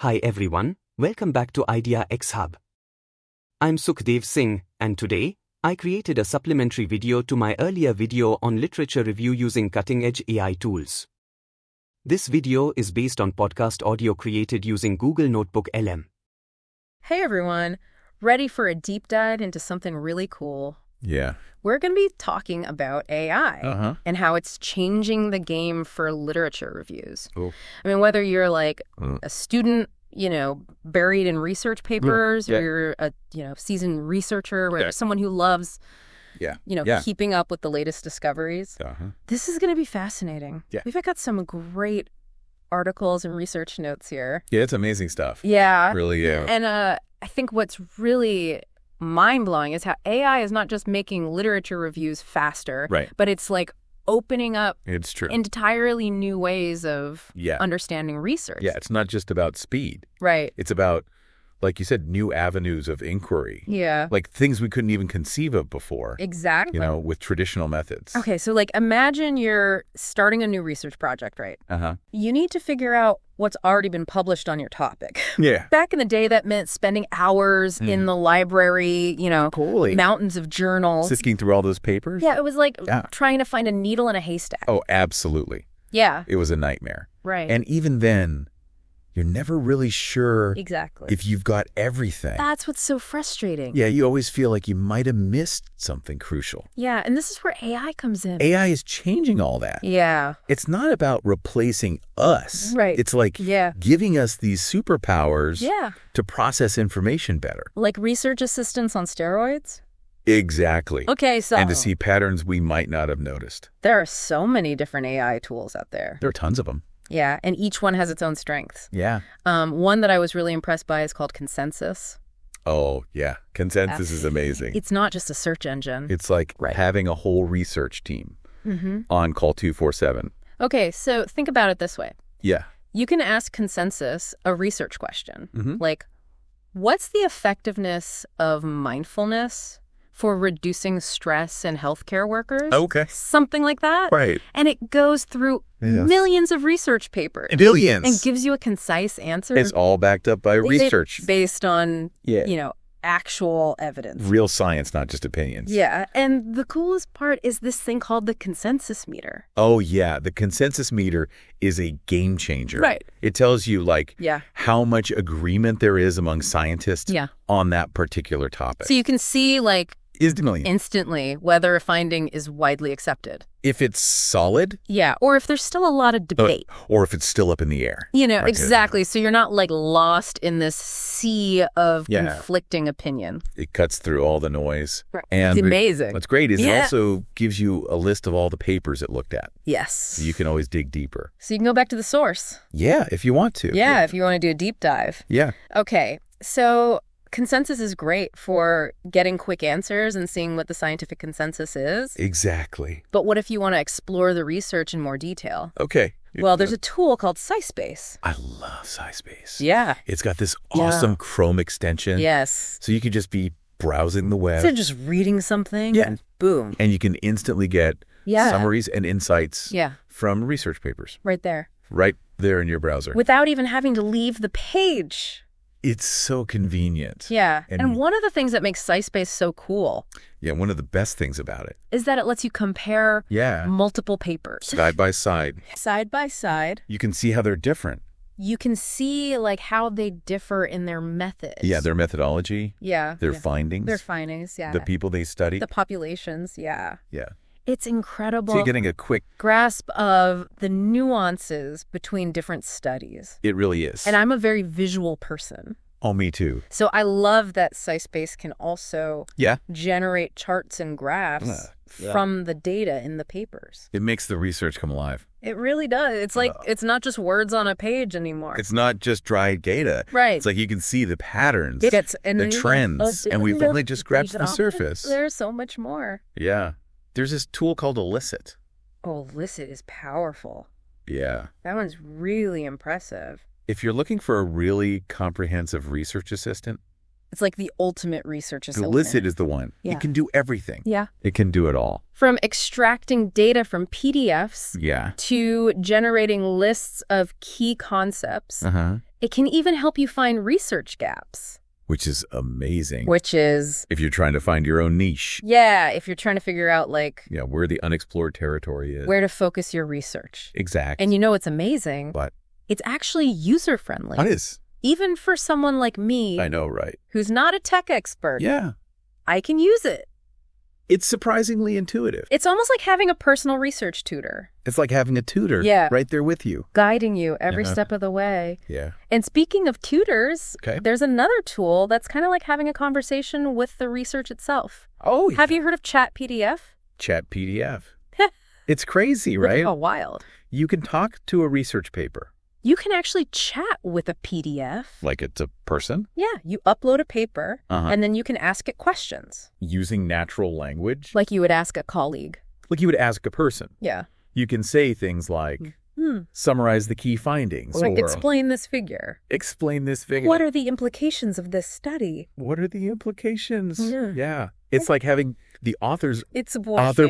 Hi everyone, welcome back to Idea X Hub. I'm Sukhdev Singh, and today, I created a supplementary video to my earlier video on literature review using cutting-edge AI tools. This video is based on podcast audio created using Google NotebookLM. Hey everyone, ready for a deep dive into something really cool? Yeah. We're going to be talking about AI and how it's changing the game for literature reviews. Oh. I mean, whether you're like a student, buried in research papers, or you're a, seasoned researcher, or someone who loves, keeping up with the latest discoveries. This is going to be fascinating. Yeah. We've got some great articles and research notes here. Yeah, it's amazing stuff. Yeah. Really, yeah. And I think what's really mind-blowing is how AI is not just making literature reviews faster, Right. but it's like opening up It's true. entirely new ways of understanding research. Yeah, it's not just about speed. Right. It's about, like you said, new avenues of inquiry. Yeah. Like things we couldn't even conceive of before. Exactly. With traditional methods. Okay, so like imagine you're starting a new research project, right? You need to figure out what's already been published on your topic. Yeah. Back in the day, that meant spending hours in the library, Totally. mountains of journals. Sifting through all those papers? Yeah, it was like trying to find a needle in a haystack. Oh, absolutely. Yeah. It was a nightmare. Right. And even then, you're never really sure Exactly. if you've got everything. That's what's so frustrating. Yeah, you always feel like you might have missed something crucial. Yeah, and this is where AI comes in. AI is changing all that. Yeah. It's not about replacing us. Right. It's like giving us these superpowers to process information better. Like research assistants on steroids? Exactly. Okay, so And to see patterns we might not have noticed. there are so many different AI tools out there. There are tons of them. Yeah, and each one has its own strengths. Yeah. One that I was really impressed by is called Consensus. Oh, yeah. Consensus is amazing. It's not just a search engine. It's like having a whole research team on call 247. Okay, so think about it this way. Yeah. You can ask Consensus a research question. Like, what's the effectiveness of mindfulness for reducing stress in healthcare workers? Okay. Something like that. Right. And it goes through millions of research papers. Billions. And gives you a concise answer. It's all backed up by research. Based on, actual evidence. Real science, not just opinions. Yeah. And the coolest part is this thing called the consensus meter. Oh, yeah. The consensus meter is a game changer. Right. It tells you, how much agreement there is among scientists on that particular topic. So you can see, instantly whether a finding is widely accepted. If it's solid. Yeah. Or if there's still a lot of debate. Or if it's still up in the air. Exactly. So you're not lost in this sea of conflicting opinion. It cuts through all the noise. Right. And it's amazing. What's great is it also gives you a list of all the papers it looked at. Yes. So you can always dig deeper. So you can go back to the source. Yeah, if you want to. Yeah, if you want to do a deep dive. Yeah. Okay. So Consensus is great for getting quick answers and seeing what the scientific consensus is. Exactly. But what if you want to explore the research in more detail? Okay. Well, there's a tool called SciSpace. I love SciSpace. Yeah. It's got this awesome Chrome extension. Yes. So you can just be browsing the web. Instead of just reading something. Yeah. And boom. And you can instantly get summaries and insights from research papers. Right there. Right there in your browser. Without even having to leave the page. It's so convenient. Yeah. And one of the things that makes SciSpace so cool. Yeah, one of the best things about it. Is that it lets you compare multiple papers. Side by side. Side by side. You can see how they're different. You can see how they differ in their methods. Yeah, their methodology. Yeah. Their findings. Their findings, yeah. The people they study. The populations, yeah. Yeah. It's incredible. So you're getting a quick grasp of the nuances between different studies. It really is. And I'm a very visual person. Oh, me too. So I love that SciSpace can also generate charts and graphs from the data in the papers. It makes the research come alive. It really does. It's it's not just words on a page anymore. It's not just dry data. Right. It's like you can see the patterns, and the trends, and we've only just scratched the surface. There's so much more. Yeah. There's this tool called Elicit. Oh, Elicit is powerful. Yeah. That one's really impressive. If you're looking for a really comprehensive research assistant, It's like the ultimate research assistant. Elicit is the one. Yeah. It can do everything. Yeah. It can do it all. From extracting data from PDFs to generating lists of key concepts. It can even help you find research gaps. Which is amazing. Which is... if you're trying to find your own niche. Yeah, if you're trying to figure out, like... yeah, where the unexplored territory is. Where to focus your research. Exactly. And you know what's amazing? What? It's actually user-friendly. It is. Even for someone like me. I know, right? Who's not a tech expert. Yeah. I can use it. It's surprisingly intuitive. It's almost like having a personal research tutor. It's like having a tutor right there with you. Guiding you every step of the way. Yeah. And speaking of tutors, there's another tool that's kind of like having a conversation with the research itself. Oh, yeah. Have you heard of Chat PDF? Chat PDF. It's crazy, right? Oh, wild. You can talk to a research paper. You can actually chat with a PDF. Like it's a person? Yeah. You upload a paper, and then you can ask it questions. Using natural language? Like you would ask a colleague. Like you would ask a person. Yeah. You can say things like, summarize the key findings. Or explain this figure. Explain this figure. What are the implications of this study? What are the implications? Yeah. It's like having the author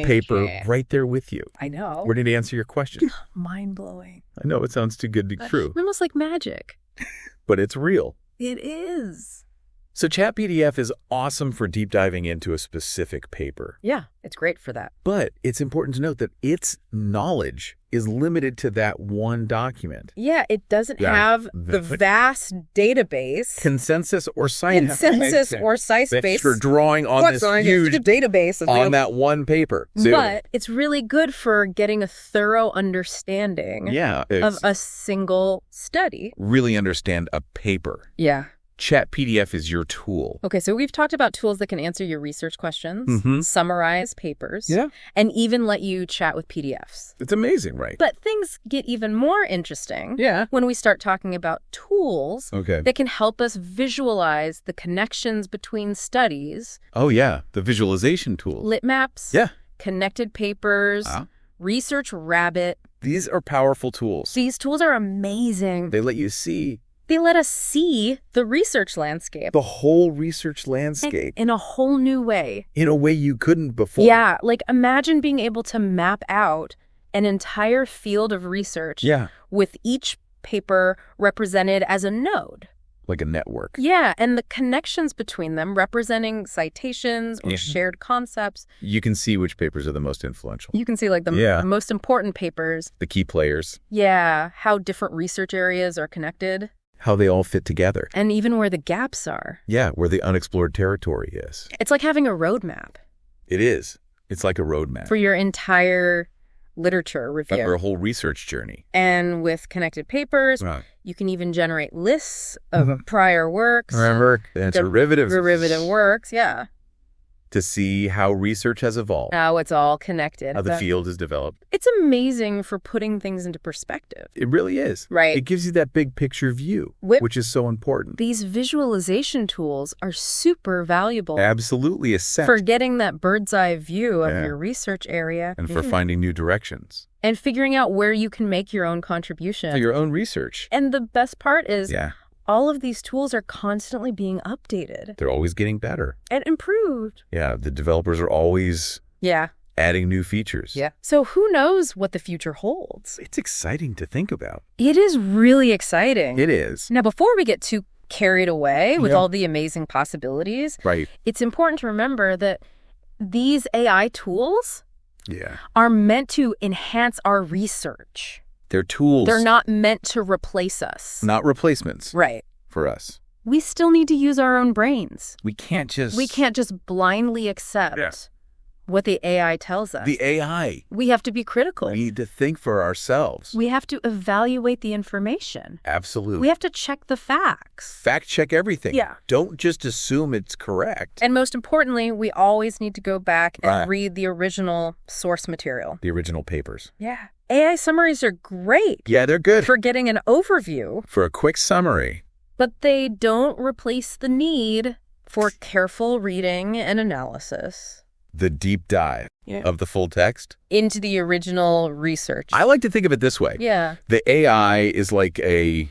paper right there with you. I know. Ready to answer your question. Mind-blowing. I know, it sounds too good to be true. Almost like magic. But it's real. It is. So Chat PDF is awesome for deep diving into a specific paper. Yeah, it's great for that. But it's important to note that its knowledge is limited to that one document. Yeah, it doesn't have the vast database. Consensus or science base. For drawing on this huge database on that one paper. So, but it's really good for getting a thorough understanding of a single study. Really understand a paper. Yeah. Chat PDF is your tool. Okay, so we've talked about tools that can answer your research questions, summarize papers, and even let you chat with PDFs. It's amazing, right? But things get even more interesting when we start talking about tools that can help us visualize the connections between studies. Oh, yeah, the visualization tools. Lit maps, connected papers, Research Rabbit. These are powerful tools. These tools are amazing. They let you see. They let us see the research landscape. The whole research landscape. In a whole new way. In a way you couldn't before. Yeah, like imagine being able to map out an entire field of research with each paper represented as a node. Like a network. Yeah, and the connections between them representing citations or shared concepts. You can see which papers are the most influential. You can see like the most important papers. The key players. Yeah, how different research areas are connected. How they all fit together. And even where the gaps are. Yeah, where the unexplored territory is. It's like having a roadmap. It is. It's like a roadmap. For your entire literature review. For a whole research journey. And with connected papers, you can even generate lists of prior works. Remember, derivative works, to see how research has evolved. How it's all connected. How the field is developed. It's amazing for putting things into perspective. It really is. Right. It gives you that big picture view, which is so important. These visualization tools are super valuable. Absolutely essential. For getting that bird's eye view of your research area. And for finding new directions. And figuring out where you can make your own contribution. For your own research. And the best part is all of these tools are constantly being updated. They're always getting better. And improved. Yeah, the developers are always adding new features. Yeah. So who knows what the future holds? It's exciting to think about. It is really exciting. It is. Now, before we get too carried away with all the amazing possibilities, it's important to remember that these AI tools are meant to enhance our research. They're tools. They're not meant to replace us. Not replacements. Right. For us. We still need to use our own brains. We can't just blindly accept what the AI tells us. The AI. We have to be critical. We need to think for ourselves. We have to evaluate the information. Absolutely. We have to check the facts. Fact check everything. Yeah. Don't just assume it's correct. And most importantly, we always need to go back and read the original source material. The original papers. Yeah. AI summaries are great. Yeah, they're good. For getting an overview. For a quick summary. But they don't replace the need for careful reading and analysis. The deep dive of the full text. Into the original research. I like to think of it this way. Yeah. The AI is like a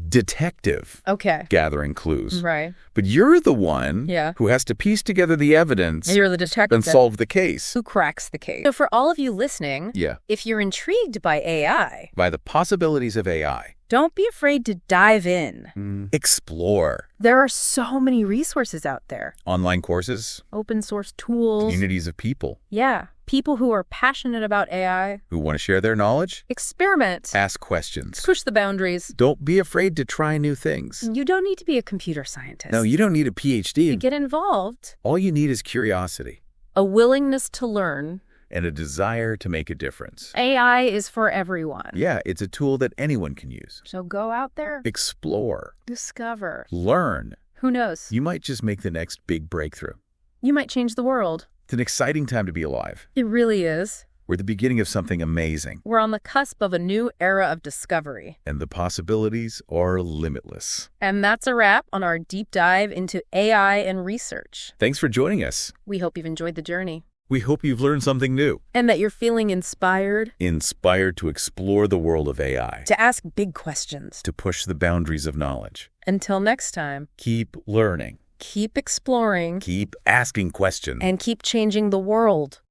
detective gathering clues. Right. But you're the one who has to piece together the evidence. You're the detective. And solve the case. Who cracks the case. So for all of you listening, if you're intrigued by AI, by the possibilities of AI, don't be afraid to dive in. Explore. There are so many resources out there. Online courses. Open source tools. Communities of people. Yeah. People who are passionate about AI. Who want to share their knowledge. Experiment. Ask questions. Push the boundaries. Don't be afraid to try new things. You don't need to be a computer scientist. No, you don't need a PhD. To get involved. All you need is curiosity. A willingness to learn. And a desire to make a difference. AI is for everyone. Yeah, it's a tool that anyone can use. So go out there. Explore. Discover. Learn. Who knows? You might just make the next big breakthrough. You might change the world. It's an exciting time to be alive. It really is. We're at the beginning of something amazing. We're on the cusp of a new era of discovery. And the possibilities are limitless. And that's a wrap on our deep dive into AI and research. Thanks for joining us. We hope you've enjoyed the journey. We hope you've learned something new. And that you're feeling inspired. Inspired to explore the world of AI. To ask big questions. To push the boundaries of knowledge. Until next time. Keep learning. Keep exploring. Keep asking questions. And keep changing the world.